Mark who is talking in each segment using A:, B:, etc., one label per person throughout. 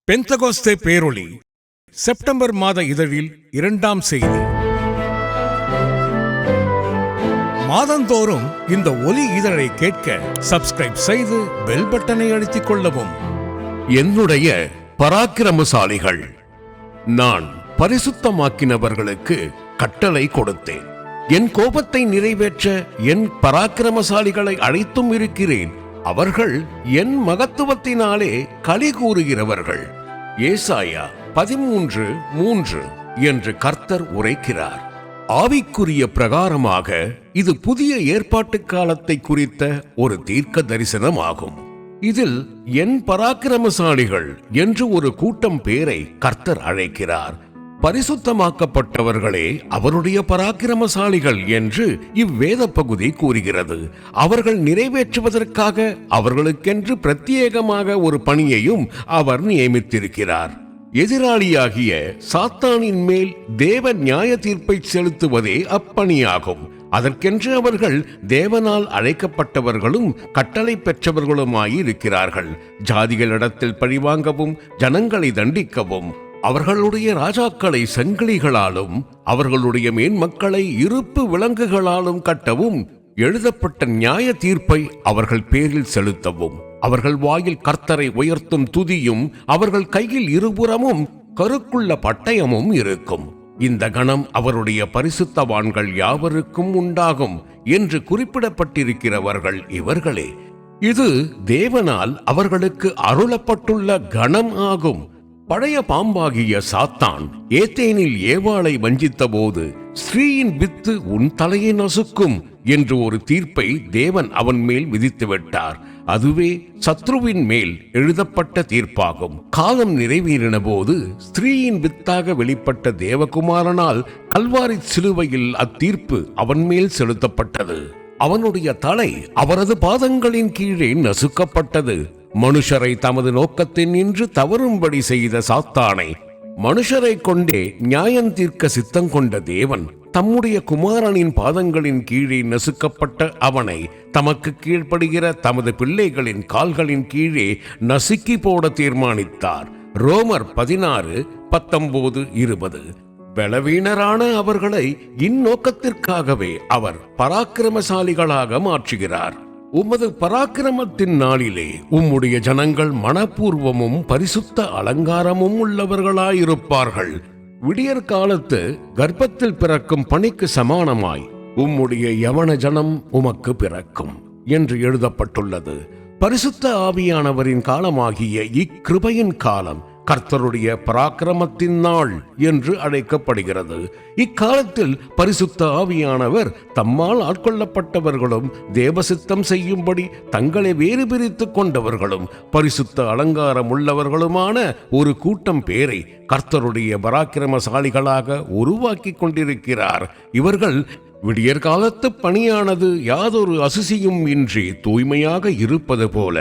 A: பெந்தகோஸ்தே பேரொளி செப்டம்பர் மாத இதழில் 2ஆம் செய்தி. மாதந்தோறும் இந்த ஒலி இதழை கேட்க சப்ஸ்கிரைப் செய்து பெல் பட்டனை அழுத்திக் கொள்ளவும்.
B: என்னுடைய பராக்கிரமசாலிகள், நான் பரிசுத்தமாக்கினவர்களுக்கு கட்டளை கொடுத்தேன். என் கோபத்தை நிறைவேற்ற என் பராக்கிரமசாலிகளை அழைத்தும் இருக்கிறேன். அவர்கள் என் மகத்துவத்தினாலே களி கூறுகிறவர்கள். ஏசாயா 13:3 என்று கர்த்தர் உரைக்கிறார். ஆவிக்குரிய பிரகாரமாக இது புதிய ஏற்பாட்டு காலத்தை குறித்த ஒரு தீர்க்க தரிசனமாகும். இதில் என் பராக்கிரமசாலிகள் என்று ஒரு கூட்டம் பேரை கர்த்தர் அழைக்கிறார். பரிசுத்தமாக்கப்பட்டவர்களே அவருடைய பராக்கிரமசாலிகள் என்று இவ்வேத பகுதி கூறுகிறது. அவர்கள் நிறைவேற்றுவதற்காக அவர்களுக்கென்று பிரத்யேகமாக ஒரு பணியையும் அவர் நியமித்திருக்கிறார். எதிராளியாகிய சாத்தானின் மேல் தேவ நியாய தீர்ப்பை செலுத்துவதே அப்பணியாகும். அதற்கென்று அவர்கள் தேவனால் அழைக்கப்பட்டவர்களும் கட்டளை பெற்றவர்களுமாயிருக்கிறார்கள். ஜாதிகளிடத்தில் பழிவாங்கவும் ஜனங்களை தண்டிக்கவும் அவர்களுடைய ராஜாக்களை சங்கிலிகளாலும் அவர்களுடைய மேன்மக்களை இருப்பு விலங்குகளாலும் கட்டவும் எழுதப்பட்ட நியாய தீர்ப்பை அவர்கள் பேரில் செலுத்தவும் அவர்கள் வாயில் கர்த்தரை உயர்த்தும் துதியும் அவர்கள் கையில் இருபுறமும் கருக்குள்ள பட்டயமும் இருக்கும். இந்த கணம் அவருடைய பரிசுத்தவான்கள் யாவருக்கும் உண்டாகும் என்று குறிப்பிடப்பட்டிருக்கிறவர்கள் இவர்களே. இது தேவனால் அவர்களுக்கு அருளப்பட்டுள்ள கணம் ஆகும். பழைய பாம்பாகிய சாத்தான் ஏத்தேனில் ஏவாளை வஞ்சித்த போது ஸ்ரீயின் வித்து உன் தலையை நசுக்கும் என்று ஒரு தீர்ப்பை தேவன் அவன் மேல் விதித்து விட்டார். அதுவே சத்ருவின் மேல் எழுதப்பட்ட தீர்ப்பாகும். காலம் நிறைவேறின போது ஸ்திரீயின் வித்தாக வெளிப்பட்ட தேவகுமாரனால் கல்வாரி சிலுவையில் அத்தீர்ப்பு அவன் மேல் செலுத்தப்பட்டது. அவனுடைய தலை அவரது பாதங்களின் கீழே நசுக்கப்பட்டது. மனுஷரை தமது நோக்கத்தின் நின்று தவறும்படி செய்த சாத்தானை மனுஷரை கொண்டே நியாயம் தீர்க்க சித்தம் கொண்ட தேவன் தம்முடைய குமாரனின் பாதங்களின் கீழே நசுக்கப்பட்ட அவனை தமக்கு கீழ்ப்படுகிற தமது பிள்ளைகளின் கால்களின் கீழே நசுக்கி போட தீர்மானித்தார். ரோமர் 16:19-20. பலவீனரான அவர்களை இந்நோக்கத்திற்காகவே அவர் பராக்கிரமசாலிகளாக மாற்றுகிறார். உமது பராக்கிரமத்தின் நாளிலே உம்முடைய ஜனங்கள் மனப்பூர்வமும் பரிசுத்த அலங்காரமும் உள்ளவர்களாயிருப்பார்கள். விடியற் காலத்து கர்ப்பத்தில் பிறக்கும் பணிக்கு சமானமாய் உம்முடைய யவன ஜனம் உமக்கு பிறக்கும் என்று எழுதப்பட்டுள்ளது. பரிசுத்த ஆவியானவரின் காலமாகிய இக்கிருபையின் காலம் கர்த்தருடைய பராக்கிரமத்தின் நாள் என்று அழைக்கப்படுகிறது. இக்காலத்தில் பரிசுத்த ஆவியானவர் தம்மால் ஆட்கொள்ளப்பட்டவர்களும் தேவசித்தம் செய்யும்படி தங்களை வேறு பிரித்துக் கொண்டவர்களும் பரிசுத்த அலங்காரம் உள்ளவர்களுமான ஒரு கூட்டம் பேரை கர்த்தருடைய பராக்கிரமசாலிகளாக உருவாக்கி கொண்டிருக்கிறார். இவர்கள் விடியற்காலத்து பணியானது யாதொரு அசுசியும் இன்றி தூய்மையாக இருப்பது போல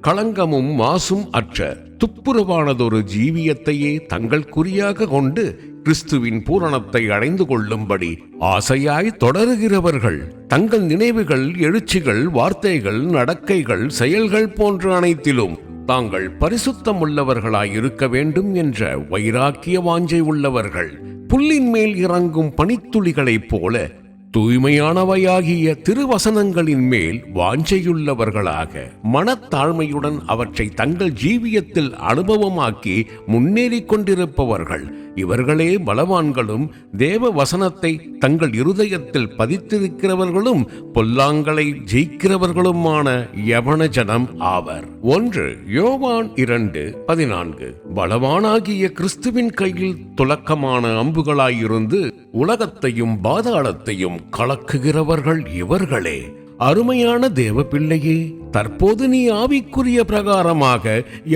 B: களங்கமும் மாசும் அற்ற துப்புரவானதொரு ஜீவியத்தையே தங்கள் குறியாக கொண்டு கிறிஸ்துவின் பூரணத்தை அடைந்து கொள்ளும்படி ஆசையாய் தொடருகிறவர்கள் தங்கள் நினைவுகள், எழுச்சிகள், வார்த்தைகள், நடக்கைகள், செயல்கள் போன்ற அனைத்திலும் தாங்கள் பரிசுத்தம் உள்ளவர்களாய் இருக்க வேண்டும் என்ற வைராக்கிய வாஞ்சை உள்ளவர்கள். புல்லின் மேல் இறங்கும் பனித்துளிகளைப் போல தூய்மையானவையாகிய திருவசனங்களின் மேல் வாஞ்சையுள்ளவர்களாக மனத்தாழ்மையுடன் அவற்றை தங்கள் ஜீவியத்தில் அனுபவமாக்கி முன்னேறிக் கொண்டிருப்பவர்கள். இவர்களே பலவான்களும் தேவ வசனத்தை தங்கள் இருதயத்தில் பதித்திருக்கிறவர்களும் பொல்லாங்களை ஜெயிக்கிறவர்களுமான யவன ஜனம் ஆவர். 1 யோவான் 2:14. பலவானாகிய கிறிஸ்துவின் கையில் துலக்கமான அம்புகளாயிருந்து உலகத்தையும் பாதாளத்தையும் கலக்குகிறவர்கள் இவர்களே. அருமையான தேவ பிள்ளையே, தற்போது நீ ஆவிக்குரிய பிரகாரமாக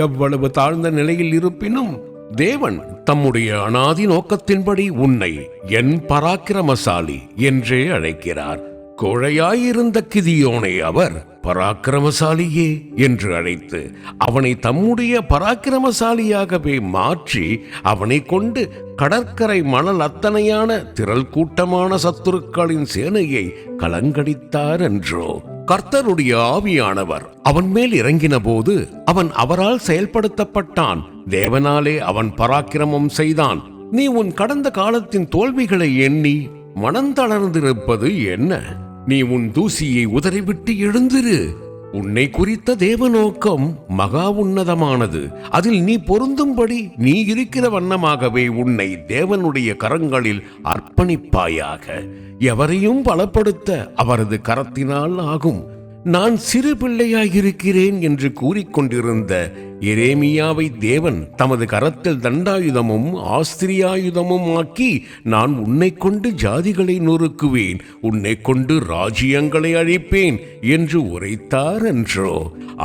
B: எவ்வளவு தாழ்ந்த நிலையில் இருப்பினும் தேவன் தம்முடைய அனாதி நோக்கத்தின்படி உன்னை என் பராக்கிரமசாலி என்றே அழைக்கிறார். கோழையாயிருந்த கிதியோனை அவர் பராக்கிரமசாலியே என்று அழைத்து அவனை தம்முடைய பராக்கிரமசாலியாகவே மாற்றி அவனை கொண்டு கடற்கரை மணல் அத்தனையான திரள் கூட்டமான சத்துருக்களின் சேனையை கலங்கடித்தார் என்றோ. கர்த்தருடைய ஆவியானவர் அவன் மேல் இறங்கின போது அவன் அவரால் செயல்படுத்தப்பட்டான். தேவனாலே அவன் பராக்கிரமம் செய்தான். நீ உன் கடந்த காலத்தின் தோல்விகளை எண்ணி மனந்தளர்ந்திருப்பது என்ன? நீ உன் தூசியை உதறிவிட்டு எழுந்திரு. உன்னை குறித்த தேவ நோக்கம் மகா உன்னதமானது. அதில் நீ பொருந்தும்படி நீ இருக்கிற வண்ணமாகவே உன்னை தேவனுடைய கரங்களில் அர்ப்பணிப்பாயாக. எவரையும் பலப்படுத்த அவரது கரத்தினால் ஆகும். நான் சிறு பிள்ளையாயிருக்கிறேன் என்று கூறிக்கொண்டிருந்த எரேமியாவை தேவன் தமது கரத்தில் தண்டாயுதமும் ஆஸ்திரியாயுதமும் ஆக்கி, நான் உன்னை கொண்டு ஜாதிகளை நொறுக்குவேன், உன்னை கொண்டு ராஜ்யங்களை அழிப்பேன் என்று உரைத்தார் என்றோ.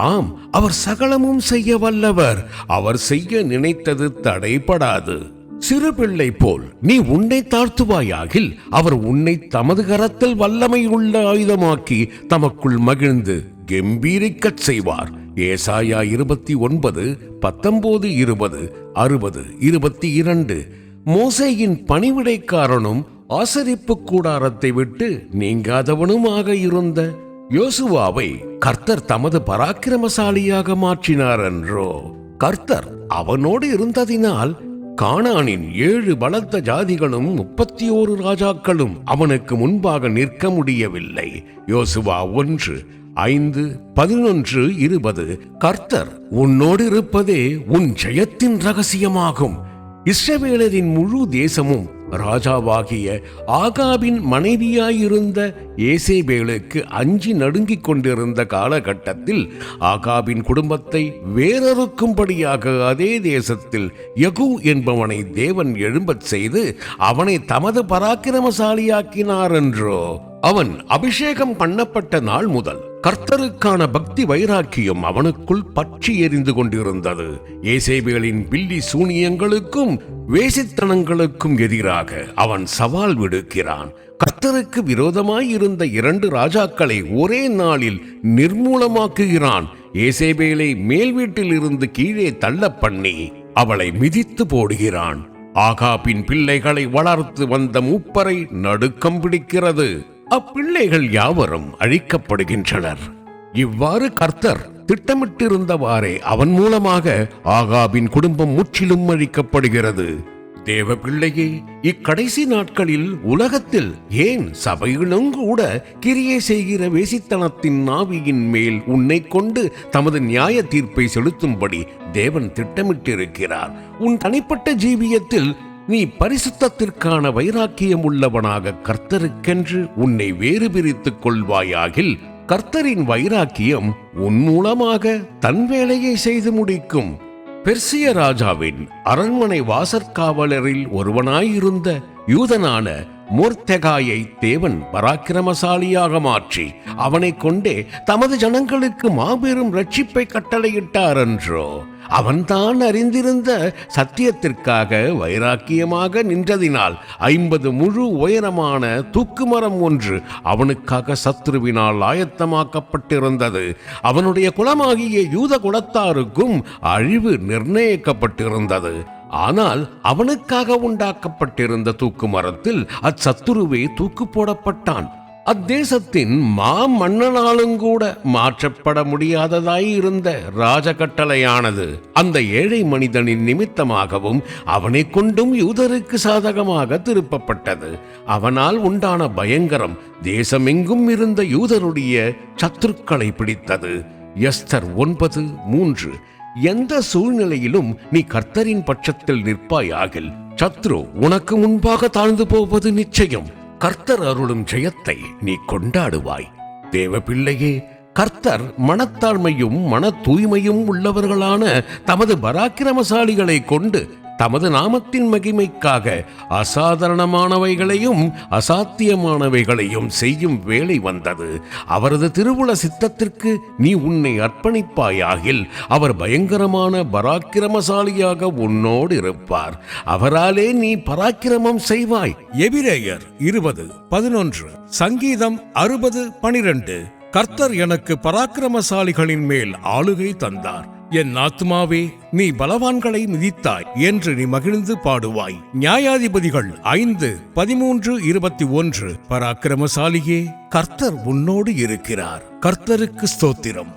B: ஆம், அவர் சகலமும் செய்ய வல்லவர். அவர் செய்ய நினைத்தது தடைபடாது. சிறு பிள்ளை போல் நீ உன்னை தாழ்த்துவாயாகில் அவர் உன்னை தமது கரத்தில் வல்லமை உள்ள ஆயுதமாக்கி தமக்குள் மகிழ்ந்து கெம்பீரிக்கச் செய்வார். ஏசாயா 29, 19, 20, 60, 22. மோசேயின் பணிவிடைக்காரனும் ஆசரிப்பு கூடாரத்தை விட்டு நீங்காதவனுமாக இருந்த யோசுவாவை கர்த்தர் தமது பராக்கிரமசாலியாக மாற்றினார் என்றோ. கர்த்தர் அவனோடு இருந்ததினால் கானானின் 7 பலத்த ஜாதிகளும் 31 ராஜாக்களும் அவனுக்கு முன்பாக நிற்க முடியவில்லை. யோசுவா 1, 5, 11, 20. கர்த்தர் உன்னோடு இருப்பதே உன் ஜெயத்தின் ரகசியமாகும். இஸ்ரவேலரின் முழு தேசமும் ராஜாவாகிய ஆகாபின் மனைவியாயிருந்த ஏசேபேலுக்கு அஞ்சி நடுங்கிக் கொண்டிருந்த காலகட்டத்தில் ஆகாபின் குடும்பத்தை வேறறுக்கும்படியாக அதே தேசத்தில் யெகூ என்பவனை தேவன் எழும்பச் செய்து அவனை தமது பராக்கிரமசாலியாக்கினார் என்றோ. அவன் அபிஷேகம் பண்ணப்பட்ட நாள் முதல் கர்த்தருக்கான பக்தி வைராக்கியம் அவனுக்குள் பற்றி எரிந்து கொண்டிருந்தது. ஏசேபேலின் பில்லி சூனியங்களுக்கும் வேசித்தனங்களுக்கும் எதிராக அவன் சவால் விடுக்கிறான். கர்த்தருக்கு விரோதமாய் இருந்த 2 ராஜாக்களை ஒரே நாளில் நிர்மூலமாக்குகிறான். ஏசேபேலை மேல் வீட்டில் இருந்து கீழே தள்ள பண்ணி அவளை மிதித்து போடுகிறான். ஆகாபின் பிள்ளைகளை வளர்த்து வந்த மூப்பரை நடுக்கம் பிடிக்கிறது. அப்பிள்ளைகள் யாவரும் அழிக்கப்படுகின்றனர். இவ்வாறு கர்த்தர் திட்டமிட்டிருந்தவாறே அவன் மூலமாக ஆகாபின் குடும்பம் முற்றிலும் அழிக்கப்படுகிறது. தேவ பிள்ளையே, இக்கடைசி நாட்களில் உலகத்தில், ஏன் சபையிலும் கூட கிரியை செய்கிற வேசித்தனத்தின் ஆவியின் மேல் உன்னை கொண்டு தமது நியாய தீர்ப்பை செலுத்தும்படி தேவன் திட்டமிட்டிருக்கிறார். உன் தனிப்பட்ட ஜீவியத்தில் நீ பரிசுத்தத்திற்கான வைராக்கியம் உள்ளவனாக கர்த்தருக்கென்று உன்னை வேறு பிரித்துக் கொள்வாயாகில் கர்த்தரின் வைராக்கியம் உன் மூலமாக தன் வேலையை செய்து முடிக்கும். பெர்சிய ராஜாவின் அரண்மனை வாசற்காவலரில் ஒருவனாயிருந்த யூதனான மொர்தெகாயை தேவன் பராக்கிரமசாலியாக மாற்றி அவனை கொண்டே தமது ஜனங்களுக்கு மாபெரும் ரட்சிப்பை கட்டளையிட்டார் என்றோ. அவன்தான் அறிந்திருந்த சத்தியத்திற்காக வைராக்கியமாக நின்றதினால் 50 முழு உயரமான தூக்குமரம் ஒன்று அவனுக்காக சத்ருவினால் ஆயத்தமாக்கப்பட்டிருந்தது. அவனுடைய குலமாகிய யூத குலத்தாருக்கும் அழிவு நிர்ணயிக்கப்பட்டிருந்தது. ஆனால் அவனுக்காக உண்டாக்கப்பட்டிருந்த தூக்கு மரத்தில் அச்சத்துருவே தூக்கு போடப்பட்டான். அத்தேசத்தின் மன்னனாலும் கூட மாற்றப்பட முடியாததாய் இருந்த ராஜ கட்டளையானது அந்த ஏழை மனிதனின் நிமித்தமாகவும் அவனை கொண்டும் யூதருக்கு சாதகமாக திருப்பப்பட்டது. அவனால் உண்டான பயங்கரம் தேசமெங்கும் இருந்த யூதருடைய சத்துருக்களை பிடித்தது. எஸ்தர் 9:3. எந்த சூழ்நிலையிலும் நீ கர்த்தரின் பட்சத்தில் நிற்பாயாகில் சத்ரு உனக்கு முன்பாக தாழ்ந்து போவது நிச்சயம். கர்த்தர் அருளும் ஜெயத்தை நீ கொண்டாடுவாய். தேவ பிள்ளையே, கர்த்தர் மனத்தாழ்மையும் மன தூய்மையும் உள்ளவர்களான தமது பராக்கிரமசாலிகளை கொண்டு தமது நாமத்தின் மகிமைக்காக அசாதாரணமானவைகளையும் அசாத்தியமானவைகளையும் செய்யும் வேளை வந்தது. அவரது திருவுள சித்தத்திற்கு நீ உன்னை அர்ப்பணிப்பாயாகில் அவர் பயங்கரமான பராக்கிரமசாலியாக உன்னோடு இருப்பார். அவராலே நீ பராக்கிரமம் செய்வாய்.
A: எபிரேயர் 20:11. சங்கீதம் 60:12. கர்த்தர் எனக்கு பராக்கிரமசாலிகளின் மேல் ஆளுகை தந்தார். என் ஆத்துமாவே நீ பலவான்களை மிதித்தாய் என்று நீ மகிழ்ந்து பாடுவாய். நியாயாதிபதிகள் 5:13-21. பராக்கிரமசாலியே, கர்த்தர் உன்னோடு இருக்கிறார். கர்த்தருக்கு ஸ்தோத்திரம்.